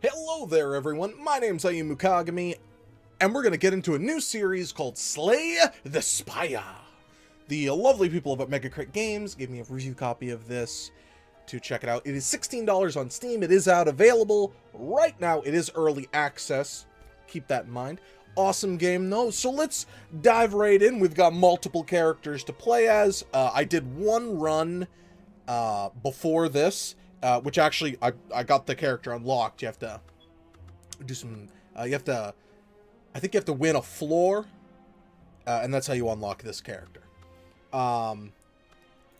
Hello there everyone, my name's AyumuKagami, and we're going to get into a new series called Slay the Spire. The lovely people of Mega Crate Games gave me a review copy of this to check it out. It is $16 on Steam, it is out available right now, it is early access, keep that in mind. Awesome game though, so let's dive right in. We've got multiple characters to play as. I did one run before this, which actually, I got the character unlocked. You have to do some, I think you have to win a floor, and that's how you unlock this character. But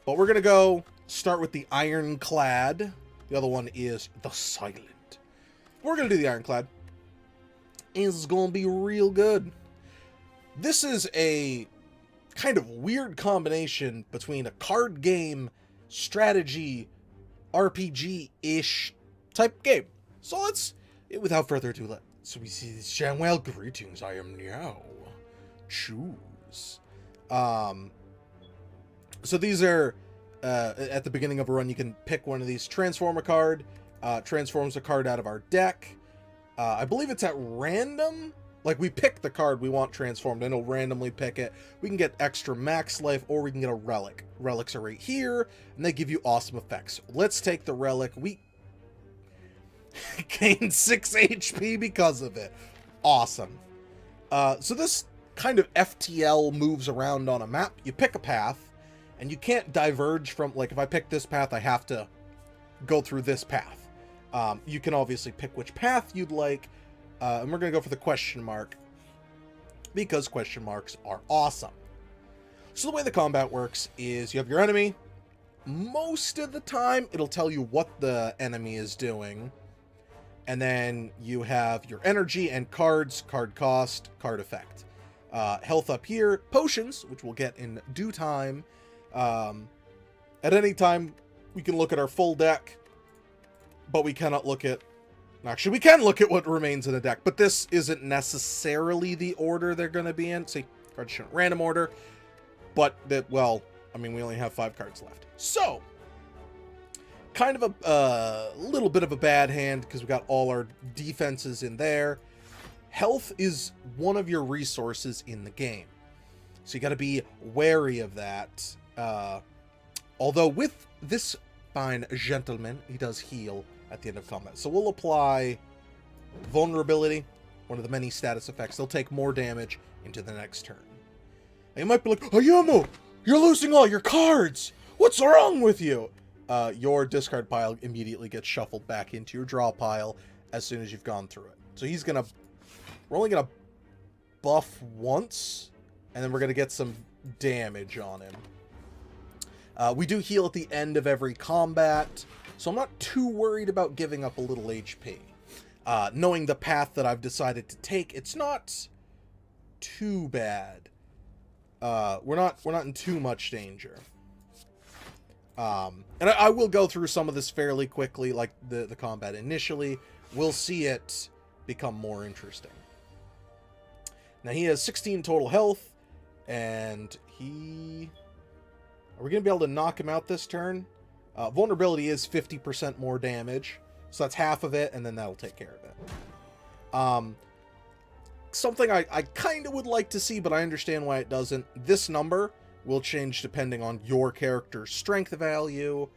we're going to go start with the Ironclad. The other one is the Silent. We're going to do the Ironclad. It's going to be real good. This is a kind of weird combination between a card game, strategy, RPG-ish type game. So let's, without further ado, so we see this channel. Well, greetings, I am now. Choose. So these are, at the beginning of a run, you can pick one of these. Transform a card, transforms a card out of our deck. I believe it's at random. Like, we pick the card we want transformed, and it'll randomly pick it. We can get extra max life, or we can get a relic. Relics are right here, and they give you awesome effects. Let's take the relic. We gain 6 HP because of it. Awesome. So this kind of FTL moves around on a map. You pick a path, and you can't diverge from, like, if I pick this path, I have to go through this path. You can obviously pick which path you'd like, and we're going to go for the question mark, because question marks are awesome. So the way the combat works is you have your enemy. Most of the time, it'll tell you what the enemy is doing. And then you have your energy and cards, card cost, card effect. Health up here, potions, which we'll get in due time. At any time, we can look at our full deck, but we cannot look at... Actually, we can look at what remains in the deck, but this isn't necessarily the order they're going to be in. See, cards shouldn't random order, but that, well, I mean, we only have 5 cards left. So, kind of a little bit of a bad hand, because we got all our defenses in there. Health is one of your resources in the game, so you got to be wary of that. Although with this fine gentleman, he does heal at the end of combat. So we'll apply vulnerability, one of the many status effects. They'll take more damage into the next turn. And you might be like, Ayumu, you're losing all your cards. What's wrong with you? Your discard pile immediately gets shuffled back into your draw pile as soon as you've gone through it. So he's gonna, we're only gonna buff once, and then we're gonna get some damage on him. We do heal at the end of every combat, so I'm not too worried about giving up a little HP. Knowing the path that I've decided to take, it's not too bad. We're not in too much danger. And I will go through some of this fairly quickly, like the combat initially. We'll see it become more interesting. Now he has 16 total health, and he... Are we going to be able to knock him out this turn? Vulnerability is 50% more damage, so that's half of it, and then that'll take care of it. Something I kind of would like to see, but I understand why it doesn't. This number will change depending on your character's strength value,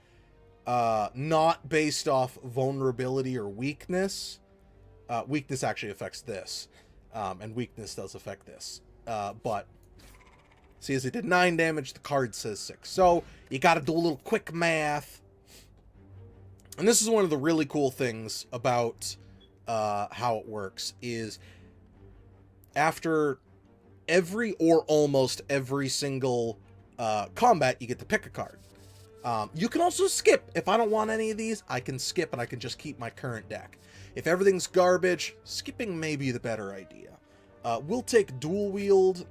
not based off vulnerability or weakness. Weakness actually affects this, and weakness does affect this. But, see, as it did 9 damage, the card says 6. So, you gotta do a little quick math. And this is one of the really cool things about how it works, is after every or almost every single combat, you get to pick a card. You can also skip. If I don't want any of these, I can skip and I can just keep my current deck. If everything's garbage, skipping may be the better idea. We'll take dual wield.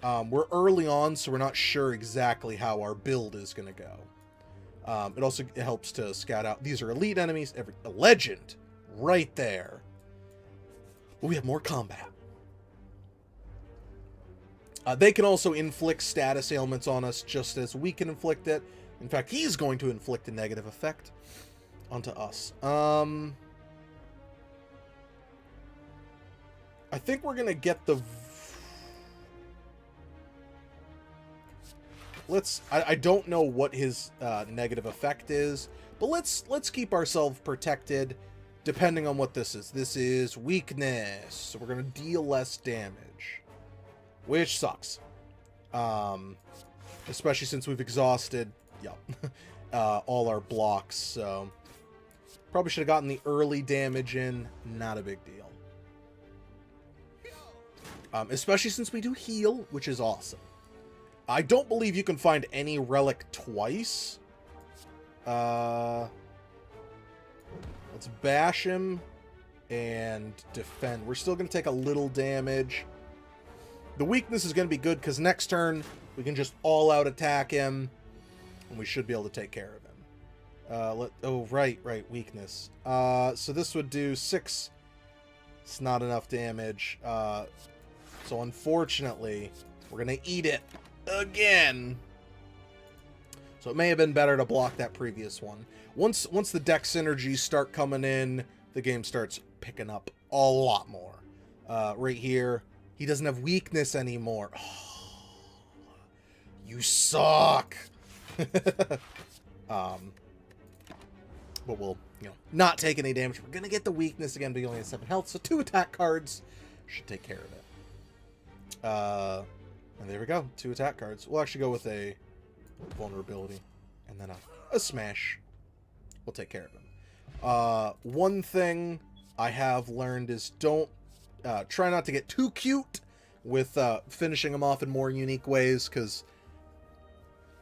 We're early on, so we're not sure exactly how our build is going to go. It also helps to scout out. These are elite enemies. A legend right there. But we have more combat. They can also inflict status ailments on us just as we can inflict it. In fact, he's going to inflict a negative effect onto us. I think we're gonna get the... I don't know what his negative effect is, but let's keep ourselves protected depending on what this is. This is weakness, so we're gonna deal less damage, which sucks. Especially since we've exhausted, all our blocks, so probably should have gotten the early damage in. Not a big deal. Especially since we do heal, which is awesome. I don't believe you can find any relic twice. Let's bash him and defend. We're still going to take a little damage. The weakness is going to be good because next turn we can just all-out attack him, and we should be able to take care of him. Oh, right, weakness. So this would do 6. It's not enough damage. So unfortunately, we're going to eat it again. So it may have been better to block that previous one. Once the deck synergies start coming in, the game starts picking up a lot more. Right here, he doesn't have weakness anymore. Oh, you suck. But we'll, not take any damage. We're gonna get the weakness again, but he only has 7 health, so 2 attack cards should take care of it. And there we go, 2 attack cards. We'll actually go with a vulnerability and then a smash. We'll take care of him. One thing I have learned is don't try not to get too cute with finishing them off in more unique ways, because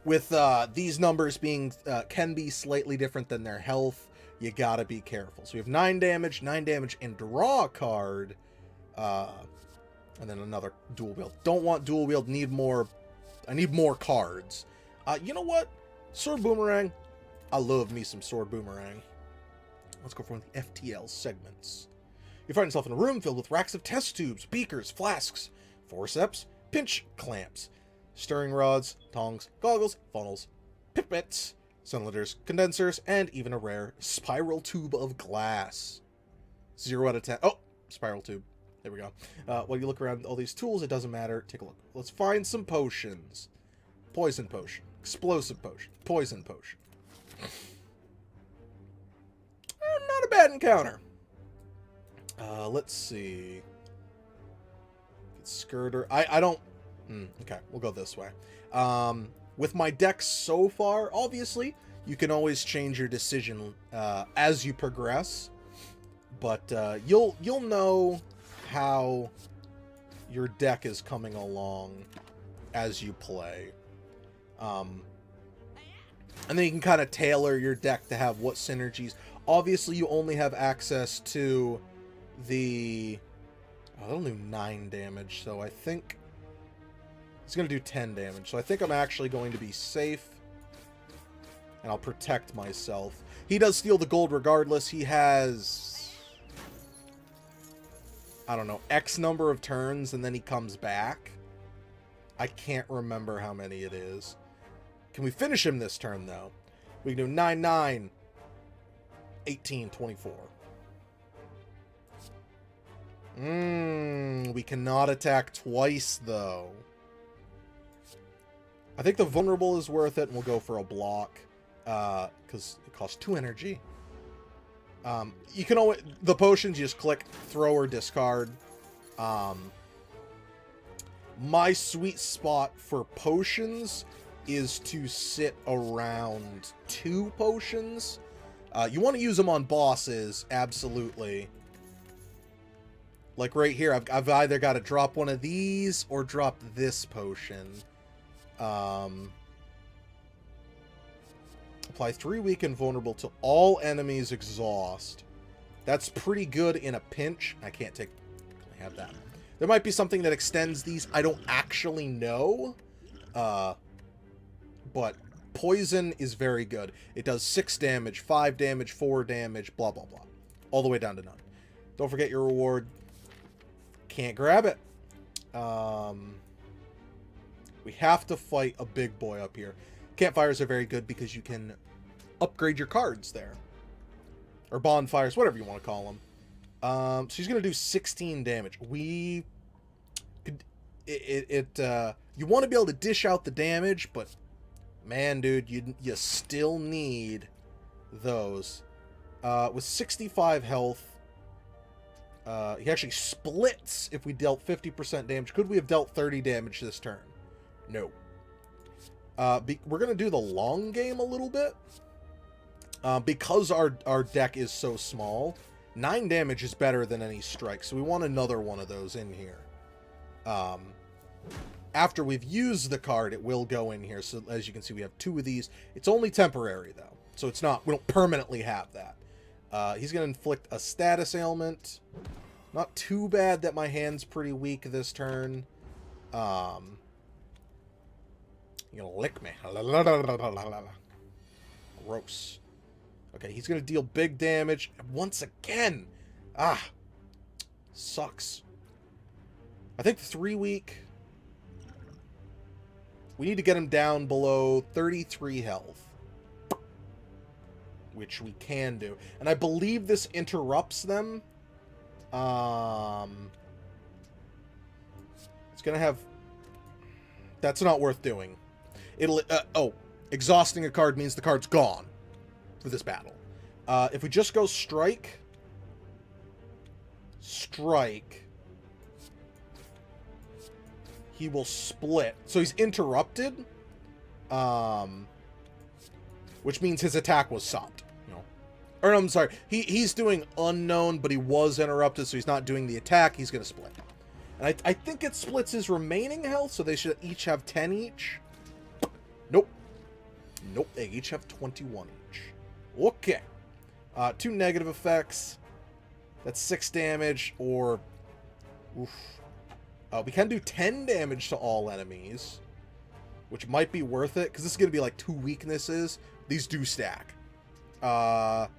with these numbers being can be slightly different than their health, you gotta be careful. So we have 9 damage, and draw a card, and then another dual wield. Don't want dual wield. I need more cards. You know what? Sword Boomerang. I love me some Sword Boomerang. Let's go for one of the FTL segments. You find yourself in a room filled with racks of test tubes, beakers, flasks, forceps, pinch clamps, stirring rods, tongs, goggles, funnels, pipettes, cylinders, condensers, and even a rare spiral tube of glass. 0 out of 10. Oh, spiral tube. There we go. While you look around all these tools, it doesn't matter. Take a look. Let's find some potions. Poison potion. Explosive potion. Poison potion. Not a bad encounter. Let's see. Skirter. I don't... okay, we'll go this way. With my deck so far, obviously, you can always change your decision as you progress. But you'll know how your deck is coming along as you play. And then you can kind of tailor your deck to have what synergies. Obviously, you only have access to the... Oh, that'll do 9 damage, so I think... It's going to do 10 damage, so I think I'm actually going to be safe. And I'll protect myself. He does steal the gold regardless. He has... I don't know, X number of turns, and then he comes back. I can't remember how many it is. Can we finish him this turn, though? We can do 9, 9, 18, 24. We cannot attack twice, though. I think the vulnerable is worth it, and we'll go for a block. Because it costs 2 energy. You can always... The potions, you just click, throw or discard. My sweet spot for potions is to sit around 2 potions. You want to use them on bosses, absolutely. Like right here, I've either got to drop one of these or drop this potion. Apply 3 weaken vulnerable to all enemies exhaust. That's pretty good in a pinch. I can't have that. There might be something that extends these. I don't actually know. But poison is very good. It does 6 damage, 5 damage, 4 damage, blah, blah, blah. All the way down to none. Don't forget your reward. Can't grab it. We have to fight a big boy up here. Campfires are very good because you can upgrade your cards there. Or bonfires, whatever you want to call them. So he's gonna do 16 damage. We could you want to be able to dish out the damage, but man, dude, you still need those. With 65 health, he actually splits if we dealt 50% damage. Could we have dealt 30 damage this turn? No. We're gonna do the long game a little bit. Because our deck is so small, 9 damage is better than any strike, so we want another one of those in here. After we've used the card, it will go in here. So as you can see, we have 2 of these. It's only temporary though, so it's not, we don't permanently have that. He's gonna inflict a status ailment. Not too bad that my hand's pretty weak this turn. You're gonna lick me. Gross. Okay, he's gonna deal big damage once again. Sucks. I think 3 week. We need to get him down below 33 health, which we can do. And I believe this interrupts them. It's gonna have... That's not worth doing. It'll... exhausting a card means the card's gone for this battle. If we just go strike... he will split. So he's interrupted. Which means his attack was stopped. You know? Or no, I'm sorry. He's doing unknown, but he was interrupted, so he's not doing the attack. He's going to split. And I think it splits his remaining health, so they should each have 10 each. Nope. Nope, they each have 21 each. Okay. 2 negative effects. That's 6 damage, or... Oof. We can do 10 damage to all enemies, which might be worth it, because this is going to be like 2 weaknesses. These do stack. Or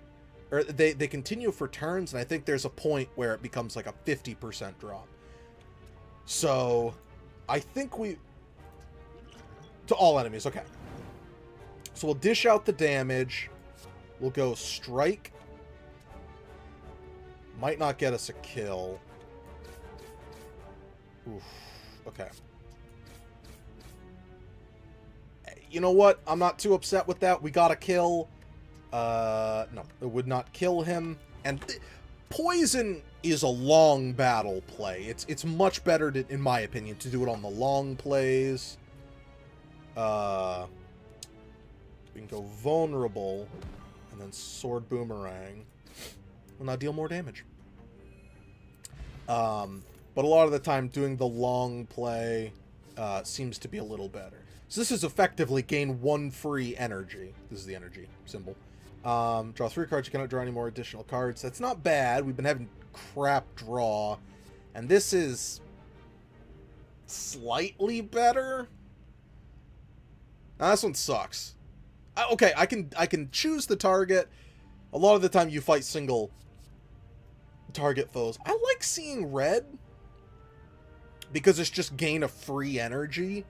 they continue for turns, and I think there's a point where it becomes like a 50% drop. So, I think we... To all enemies, okay. So we'll dish out the damage. We'll go strike. Might not get us a kill. Oof. Okay. You know what? I'm not too upset with that. We got a kill. No, it would not kill him. And poison is a long battle play. It's much better, in my opinion, to do it on the long plays. We can go vulnerable, and then sword boomerang. Will now deal more damage. But a lot of the time, doing the long play seems to be a little better. So this is effectively gain 1 free energy. This is the energy symbol. Draw 3 cards. You cannot draw any more additional cards. That's not bad. We've been having crap draw. And this is slightly better. Now, this one sucks. Okay, I can choose the target. A lot of the time you fight single target foes. I like seeing red because it's just gain a free energy.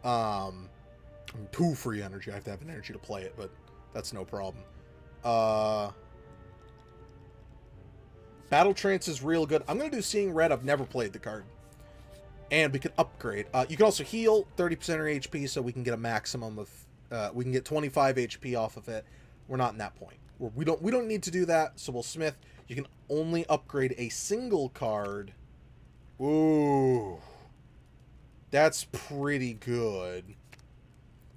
2 free energy. I have to have an energy to play it, but that's no problem. Battle Trance is real good. I'm going to do Seeing Red. I've never played the card. And we can upgrade. You can also heal 30% of HP, so we can get a maximum of... we can get 25 HP off of it. We're not in that point. We don't need to do that, so we'll smith. You can only upgrade a single card. Ooh. That's pretty good.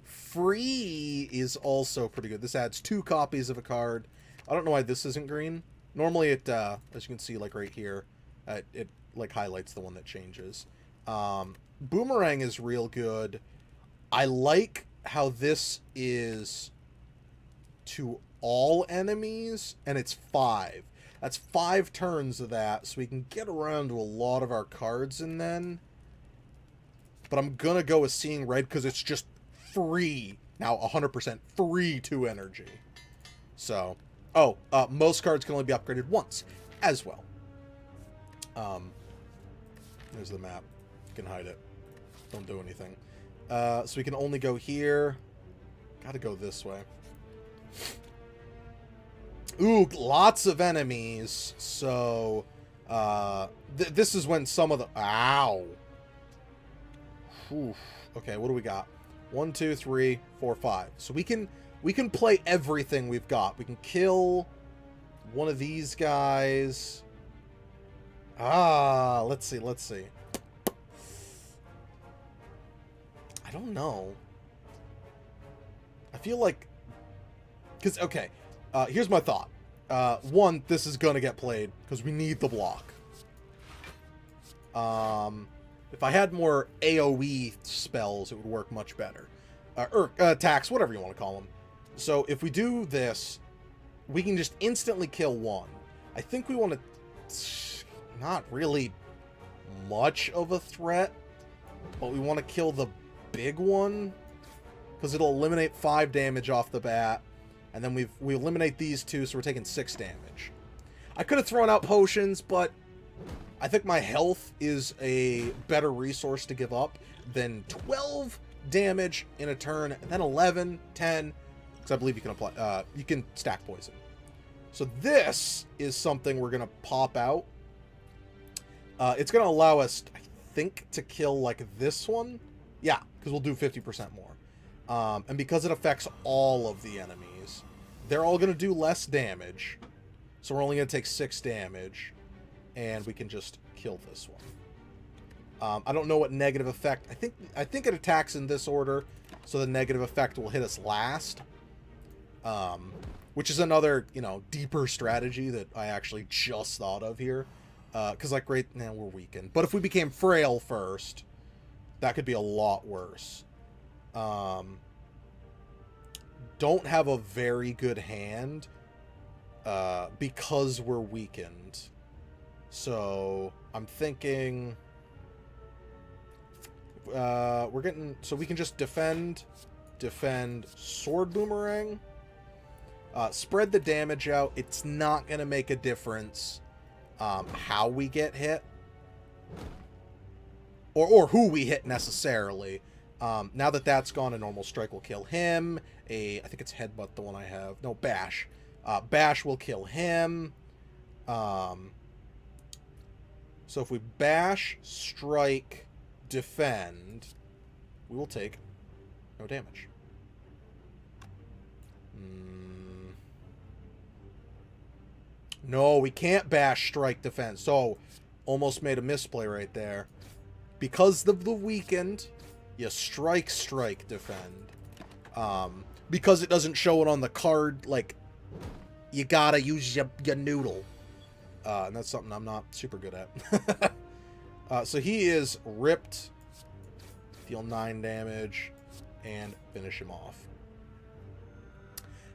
Free is also pretty good. This adds 2 copies of a card. I don't know why this isn't green. Normally it, as you can see, like right here, it like highlights the one that changes. Boomerang is real good. I like how this is to all enemies, and it's 5. That's 5 turns of that, so we can get around to a lot of our cards and then. But I'm gonna go with Seeing Red because it's just free. Now 100% free 2 energy. So, most cards can only be upgraded once as well. There's the map. You can hide it. Don't do anything. So we can only go here. Gotta go this way. Ooh, lots of enemies. So, this is when some of the... Ow. Oof. Okay, what do we got? 1, 2, 3, 4, 5. So we can play everything we've got. We can kill one of these guys. Let's see. I don't know. I feel like... Because, okay, here's my thought. One, this is going to get played because we need the block. If I had more AoE spells, it would work much better. Or attacks, whatever you want to call them. So if we do this, we can just instantly kill one. I think we want to... Not really much of a threat, but we want to kill the big one because it'll eliminate 5 damage off the bat. And then we eliminate these 2, so we're taking 6 damage. I could have thrown out potions, but I think my health is a better resource to give up than 12 damage in a turn, and then 11, 10, because I believe you can apply, you can stack poison. So this is something we're going to pop out. It's going to allow us, I think, to kill like this one. Yeah, because we'll do 50% more. And because it affects all of the enemies, they're all going to do less damage. So we're only going to take 6 damage. And we can just kill this one. I don't know what negative effect... I think it attacks in this order. So the negative effect will hit us last. Which is another, deeper strategy that I actually just thought of here. Because, like, right now we're weakened. But if we became frail first, that could be a lot worse. Don't have a very good hand because we're weakened. So I'm thinking we're getting... So we can just defend, sword boomerang. Spread the damage out. It's not going to make a difference how we get hit. Or who we hit necessarily. Now that that's gone, a normal strike will kill him. I think it's headbutt, the one I have. No, bash. Bash will kill him. So if we bash, strike, defend, we will take no damage. No, we can't bash, strike, defend. So, almost made a misplay right there. Because of the weakened, you strike, defend. Because it doesn't show it on the card, like, you gotta use your noodle. And that's something I'm not super good at. So he is ripped, deal 9 damage, and finish him off.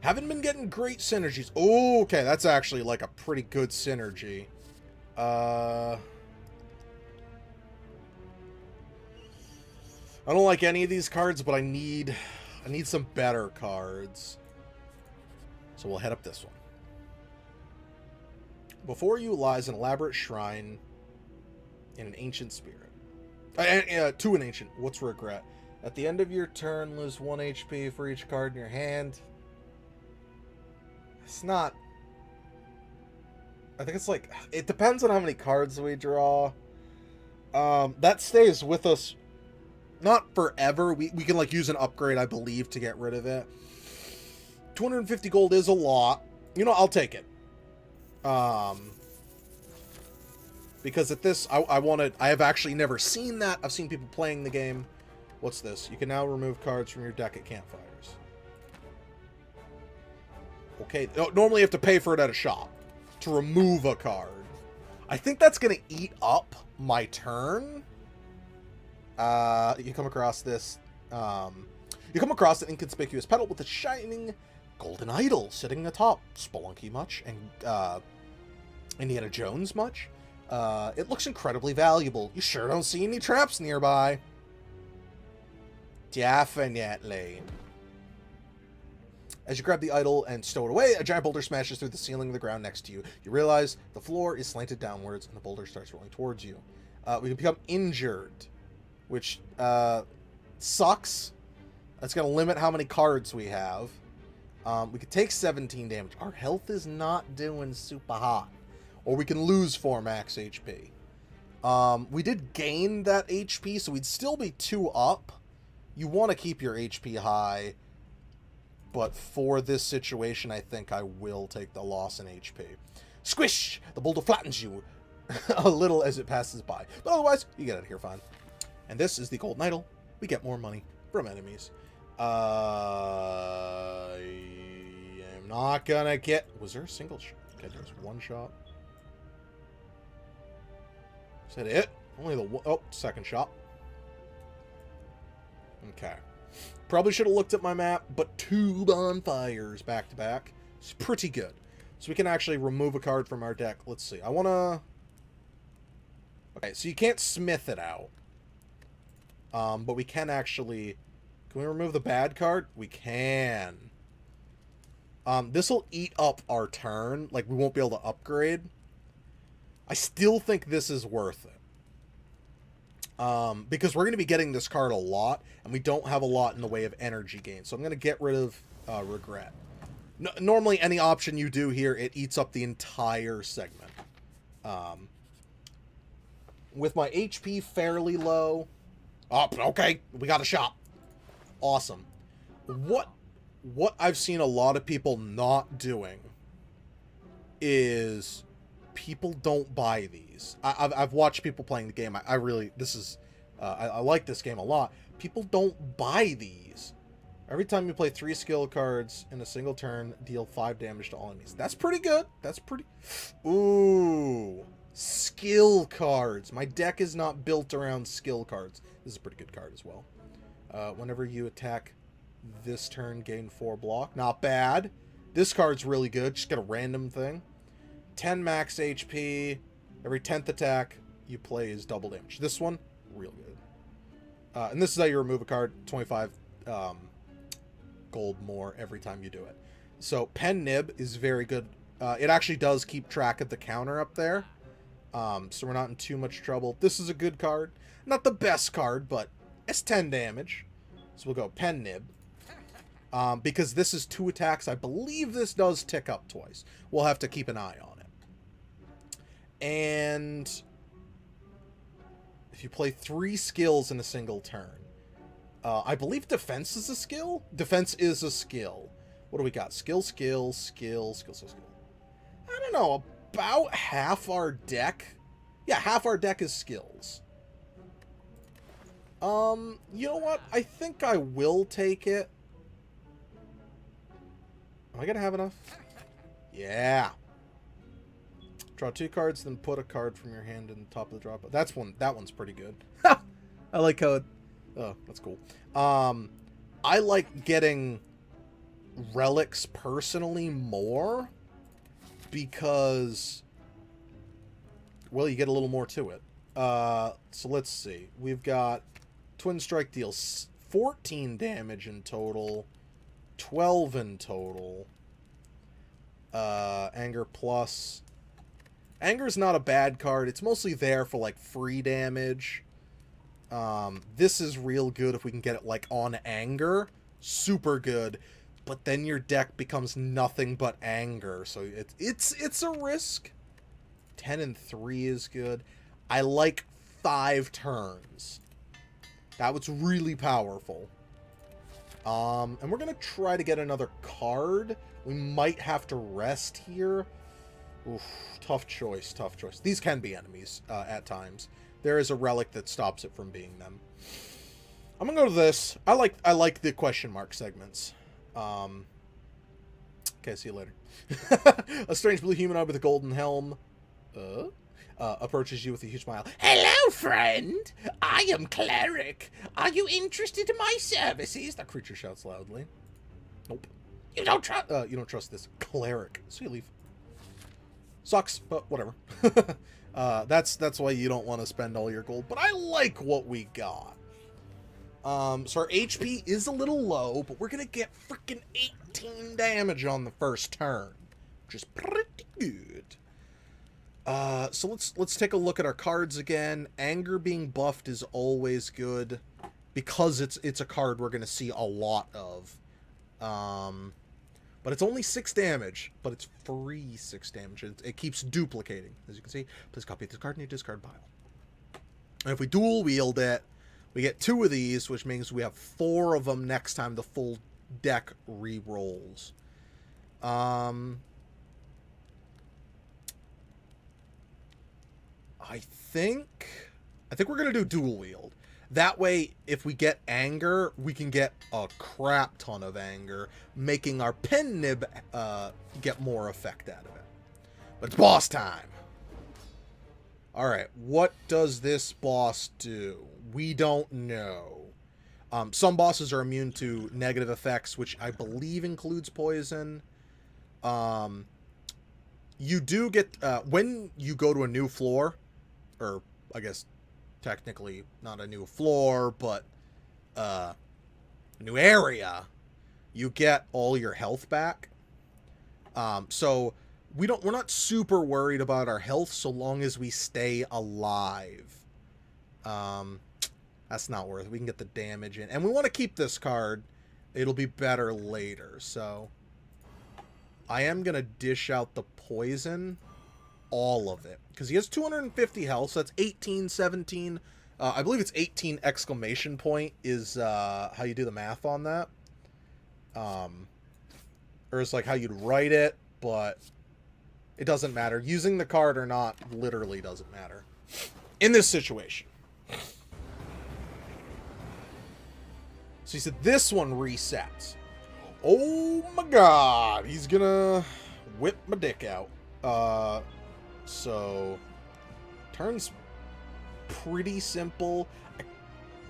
Haven't been getting great synergies. Oh, okay, that's actually like a pretty good synergy. I don't like any of these cards, but I need some better cards. So we'll head up this one. Before you lies an elaborate shrine in an ancient spirit. To an ancient. What's regret? At the end of your turn, lose 1 HP for each card in your hand. It's not... I think it's like... It depends on how many cards we draw. That stays with us... Not forever. We can like use an upgrade, I believe, to get rid of it. 250 gold is a lot. I'll take it. Because at this, I have actually never seen that. I've seen people playing the game. What's this? You can now remove cards from your deck at campfires. Okay, normally you have to pay for it at a shop to remove a card. I think that's going to eat up my turn. You come across this. You come across an inconspicuous pedal with a shining golden idol sitting atop. Spelunky much? And Indiana Jones much? It looks incredibly valuable. You sure don't see any traps nearby. Definitely. As you grab the idol and stow it away, a giant boulder smashes through the ceiling of the ground next to you. You realize the floor is slanted downwards and the boulder starts rolling towards you. We can become injured, which sucks. That's going to limit how many cards we have. We could take 17 damage. Our health is not doing super hot. Or we can lose 4 max HP. We did gain that HP, so we'd still be 2 up. You want to keep your HP high. But for this situation, I think I will take the loss in HP. Squish! The boulder flattens you a little as it passes by. But otherwise, you get out of here fine. And this is the Golden Idol. We get more money from enemies. I am not gonna get... Was there a single shot? Okay, there's one shot. Is that it? Only the... Oh, second shot. Okay. Probably should have looked at my map, but 2 bonfires back to back. It's pretty good. So we can actually remove a card from our deck. Let's see. I want to... Okay, so you can't smith it out. But we can actually... Can we remove the bad card? We can. This will eat up our turn. Like, we won't be able to upgrade. I still think this is worth it. Because we're going to be getting this card a lot, and we don't have a lot in the way of energy gain. So I'm going to get rid of Regret. Normally, any option you do here, it eats up the entire segment. With my HP fairly low... Oh, okay, we got a shop. Awesome. What I've seen a lot of people not doing is people don't buy these. I've watched people playing the game. I really, this is, I like this game a lot. People don't buy these. Every time you play 3 skill cards in a single turn, deal 5 damage to all enemies. That's pretty good. That's pretty... Ooh. Skill cards. My deck is not built around skill cards. This is a pretty good card as well. Whenever you attack this turn, gain 4 block. Not bad. This card's really good. Just get a random thing. 10 max HP. Every 10th attack you play is double damage. This one, real good. And this is how you remove a card. 25 gold more every time you do it. So Pen Nib is very good. It actually does keep track of the counter up there. So we're not in too much trouble. This is a good card. Not the best card, but it's 10 damage. So we'll go Pen Nib. Because this is 2 attacks. I believe this does tick up twice. We'll have to keep an eye on it. And if you play 3 skills in a single turn, I believe defense is a skill? Defense is a skill. What do we got? Skill, skill, skill, skill, skill, skill. I don't know. About half our deck. Yeah, half our deck is skills. You know what? I think I will take it. Am I gonna have enough? Yeah. Draw 2 cards, then put a card from your hand in the top of the drop. That one's pretty good. I like how it... Oh, that's cool. I like getting relics personally more because, well, you get a little more to it. So let's see. We've got Twin Strike deals 14 damage in total, 12 in total. Anger plus. Anger's not a bad card. It's mostly there for, like, free damage. This is real good if we can get it, like, on Anger. Super good. But then your deck becomes nothing but Anger. So it's a risk. 10 and 3 is good. I like 5 turns. That was really powerful. And we're going to try to get another card. We might have to rest here. Oof, tough choice, tough choice. These can be enemies at times. There is a relic that stops it from being them. I'm gonna go to this. I like the question mark segments. Okay, see you later. A strange blue humanoid with a golden helm approaches you with a huge smile. Hello, friend. I am Cleric. Are you interested in my services? The creature shouts loudly. Nope. You don't trust this Cleric. So you leave. Sucks, but whatever. That's why you don't want to spend all your gold. But I like what we got. So our HP is a little low, but we're gonna get freaking 18 damage on the first turn, which is pretty good. So let's take a look at our cards again. Anger being buffed is always good because it's a card we're gonna see a lot of. But it's only 6 damage, but it's free 6 damage. It keeps duplicating, as you can see. Please copy this card in your discard pile. And if we dual wield it, we get 2 of these, which means we have 4 of them next time the full deck re-rolls. I think we're going to do dual wield. That way, if we get anger, we can get a crap ton of anger, making our pen nib get more effect out of it. But it's boss time. Alright, what does this boss do? We don't know. Some bosses are immune to negative effects, which I believe includes poison. You do get, when you go to a new floor, or I guess technically not a new floor, but a new area, you get all your health back. So we're not super worried about our health so long as we stay alive. That's not worth it. We can get the damage in. And we want to keep this card. It'll be better later. So I am going to dish out the poison. All of it. Because he has 250 health. So that's 18, 17. I believe it's 18 exclamation point is how you do the math on that. Or it's like how you'd write it. But it doesn't matter. Using the card or not literally doesn't matter. In this situation. So he said this one resets. Oh my god. He's gonna whip my dick out. So turn's pretty simple.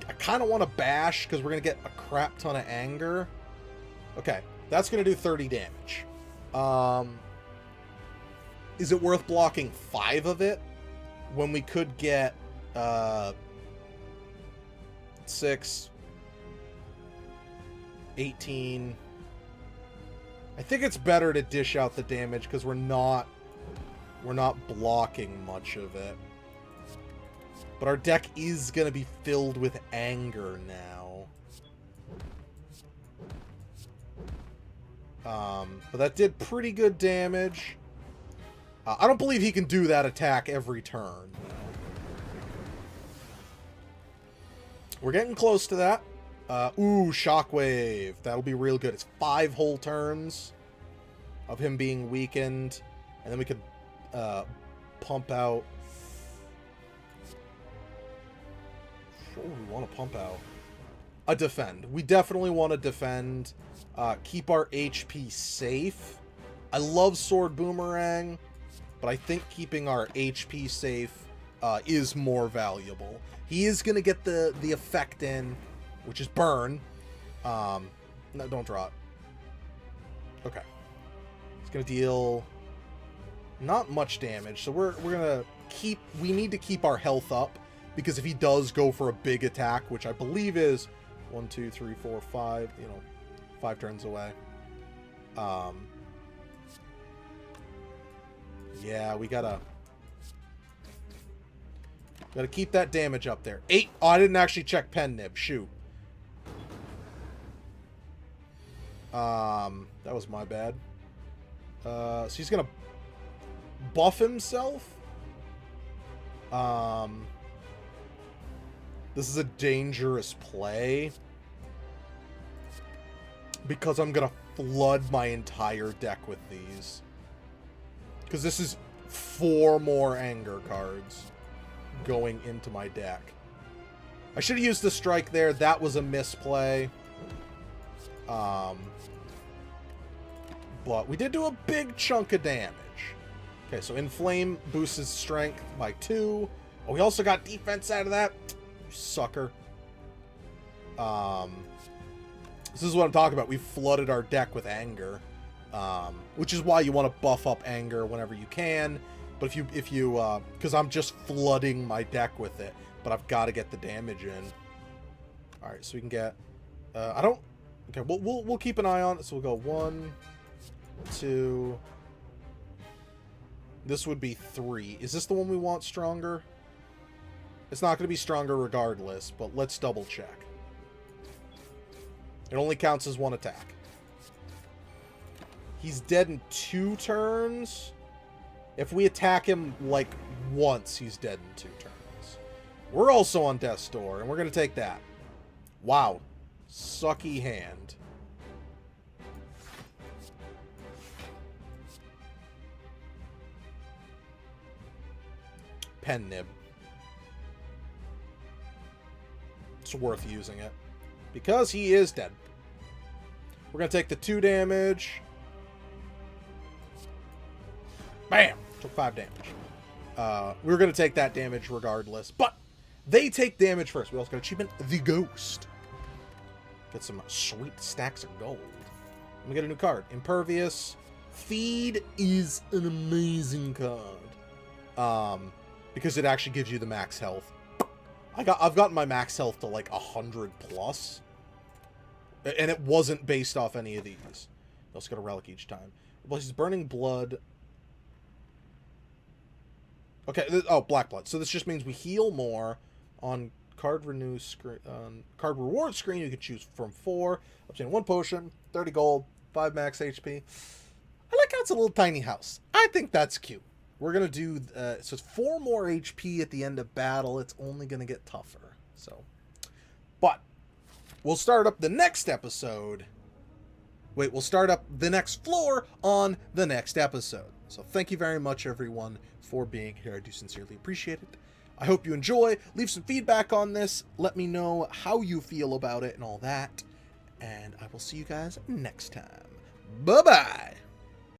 I kind of want to bash because we're going to get a crap ton of anger. Okay. That's going to do 30 damage. Is it worth blocking 5 of it when we could get 6, 18? I think it's better to dish out the damage because we're not blocking much of it. But our deck is going to be filled with anger now. But that did pretty good damage. I don't believe he can do that attack every turn. We're getting close to that. Ooh, Shockwave. That'll be real good. It's 5 whole turns of him being weakened. And then we could pump out. What do we want to pump out? A defend. We definitely want to defend. Keep our HP safe. I love Sword Boomerang, but I think keeping our HP safe is more valuable. He is going to get the effect in, which is burn. No, don't draw it. Okay. It's going to deal not much damage, so we're going to keep... We need to keep our health up, because if he does go for a big attack, which I believe is 1, 2, 3, 4, 5, 5 turns away. Yeah, we gotta keep that damage up there. 8. Oh, I didn't actually check pen nib. Shoot. That was my bad. So he's gonna buff himself. This is a dangerous play, because I'm gonna flood my entire deck with these. Because this is 4 more anger cards going into my deck. I should have used the strike there. That was a misplay. But we did do a big chunk of damage. Okay, so Inflame boosts his strength by 2. Oh, we also got defense out of that. You sucker. This is what I'm talking about. We flooded our deck with anger. Which is why you want to buff up anger whenever you can. But if you because I'm just flooding my deck with it, but I've got to get the damage in. All right, so we can get. I don't. Okay, we'll keep an eye on it. So we'll go 1, 2. This would be 3. Is this the one we want stronger? It's not going to be stronger regardless, but let's double check. It only counts as 1 attack. He's dead in 2 turns. If we attack him, like, once, he's dead in 2 turns. We're also on death's door, and we're going to take that. Wow. Sucky hand. Pen nib. It's worth using it. Because he is dead. We're going to take the 2 damage. Bam! Took 5 damage. We were going to take that damage regardless. But they take damage first. We also got achievement, The Ghost. Get some sweet stacks of gold. And we get a new card. Impervious. Feed is an amazing card. Because it actually gives you the max health. I've gotten my max health to like 100 plus. And it wasn't based off any of these. You also got a relic each time. Well, he's burning blood. Okay, oh, black blood. So this just means we heal more. On card renew screen, card reward screen, you can choose from 4. Obtain 1 potion, 30 gold, 5 max HP. I like how it's a little tiny house. I think that's cute. We're going to do, so it's 4 more HP at the end of battle. It's only going to get tougher. So, but we'll start up the next episode. Wait, we'll start up the next floor on the next episode. So thank you very much, everyone, for being here. I do sincerely appreciate it. I hope you enjoy. Leave some feedback on this. Let me know how you feel about it and all that. And I will see you guys next time. Bye-bye.